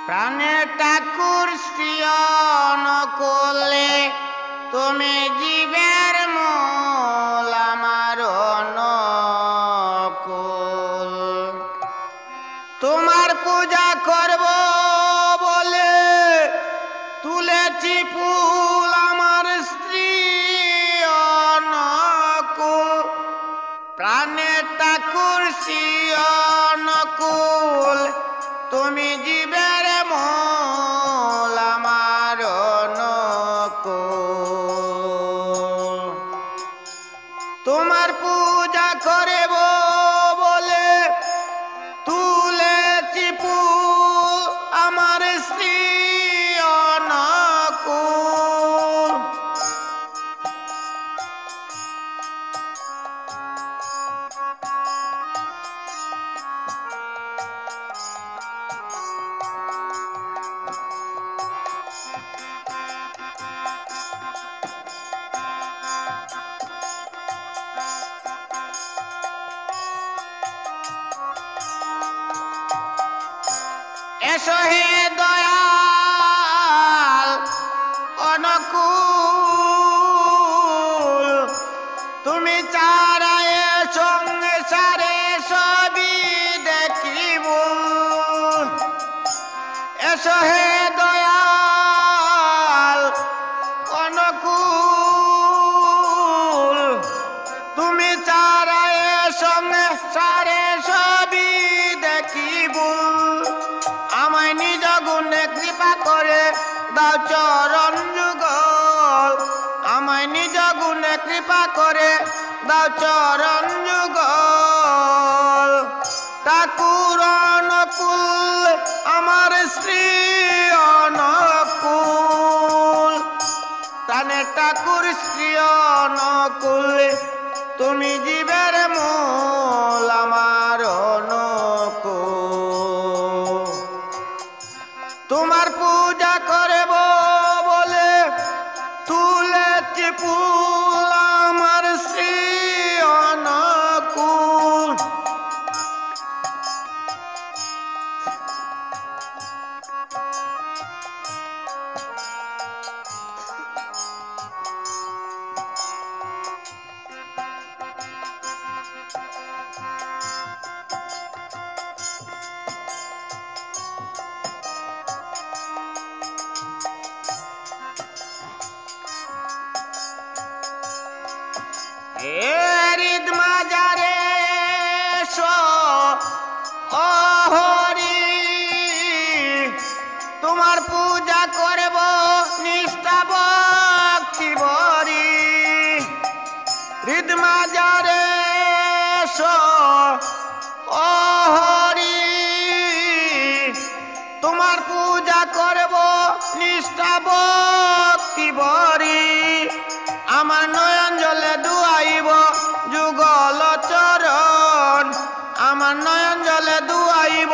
প্রাণে ঠাকুর শ্রিয়ন করলে তুমি জীবের মূল আমার অনুকূল। তোমার পূজা করব বলে তুলেছি ফুল আমার স্ত্রী অনুকূল। প্রাণে ঠাকুর শ্রিয়নুকূল তুমি জীবের মূল আমার অনুকূল। তোমার পূজা করব বলে তুলেছি ফুল আমার স্ত্রী অনুকূল। এসো হে দয়াল অনুকূল, তুমি ছাড়া এ সংসারে সবই দেখিব। এসো হে দয়াল অনুকূল, তুমি ছাড়া এ সংসারে সবই দেখিব। আমায় নিজ গুণে কৃপা করে দাও চরণ যুগল। আমায় নিজ গুণে কৃপা করে দাও চরণ যুগল। ঠাকুর অনুকূল আমার শ্রী অনুকূল। প্রাণে ঠাকুর শ্রী অনুকূল তুমি জীবের মূল আমার অনুকূল। তোমার পূজা করব বলে তুলেছি ফুল আমার শ্রী অনুকূল। হৃদ মাজারে ও হরি, তোমার পূজা করব নিষ্ঠা ভক্তি ভরি। হৃদ মাজারে ও হরি, তোমার পূজা করব নিষ্ঠা ভক্তি ভরি। আমার নয়ন জলে দুয়াইব যুগল চরণ। আমার নয়ন জলে দুয়াইব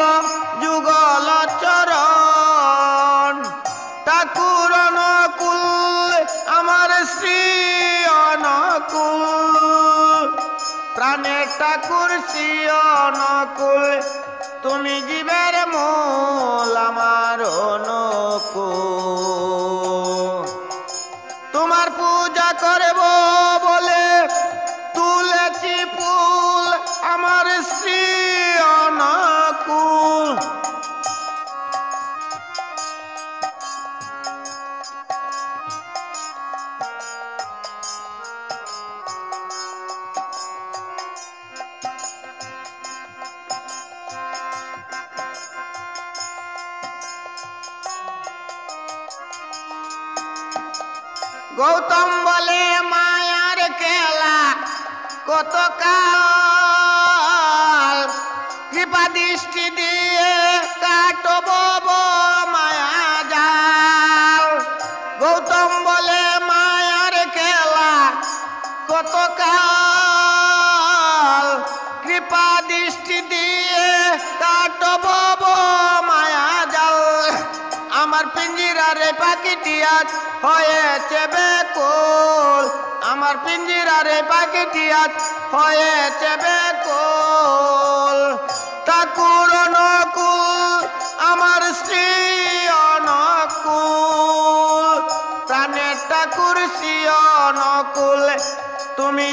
যুগল চরণ। ঠাকুর অনুকূল আমার শ্রী অনুকূল। প্রাণে ঠাকুর শ্রী অনুকূল তুমি জীবের মূল আমার অনুকূল। তোমার পূজা করব বলে তুলেছি ফুল আমার শ্রী অনুকূল। গৌতম বলে মায়ার খেলা কত কাল, কৃপা দৃষ্টি দিয়ে কাটব মায়া জাল। গৌতম বলে মায়ার খেলা কত কাল, কৃপা দৃষ্টি দিয়ে কাটব মায়া জাল। আমার পিঞ্জিরারে পাখিটি আজ হয়েছে বেকুল। আমার পিঞ্জিরারে পাখিটি আজ হয়েছে বেকুল। ঠাকুর অনুকূল আমার স্ত্রী তুমি